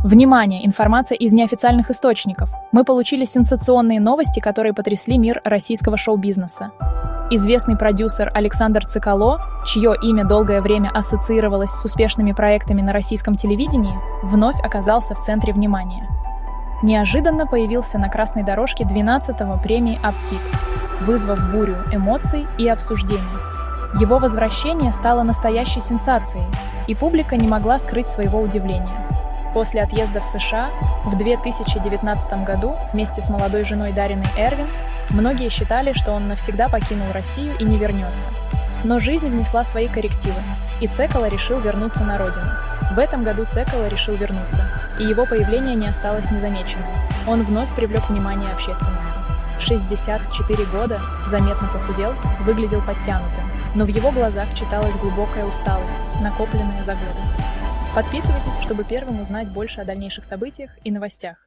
Внимание! Информация из неофициальных источников. Мы получили сенсационные новости, которые потрясли мир российского шоу-бизнеса. Известный продюсер Александр Цикало, чье имя долгое время ассоциировалось с успешными проектами на российском телевидении, вновь оказался в центре внимания. Неожиданно появился на красной дорожке 12-го премии «Апкит», вызвав бурю эмоций и обсуждений. Его возвращение стало настоящей сенсацией, и публика не могла скрыть своего удивления. После отъезда в США в 2019 году вместе с молодой женой Дариной Эрвин многие считали, что он навсегда покинул Россию и не вернется. Но жизнь внесла свои коррективы, и Цекало решил вернуться на родину. В этом году Цекало решил вернуться, и его появление не осталось незамеченным. Он вновь привлек внимание общественности. 64 года, заметно похудел, выглядел подтянутым, но в его глазах читалась глубокая усталость, накопленная за годы. Подписывайтесь, чтобы первым узнать больше о дальнейших событиях и новостях.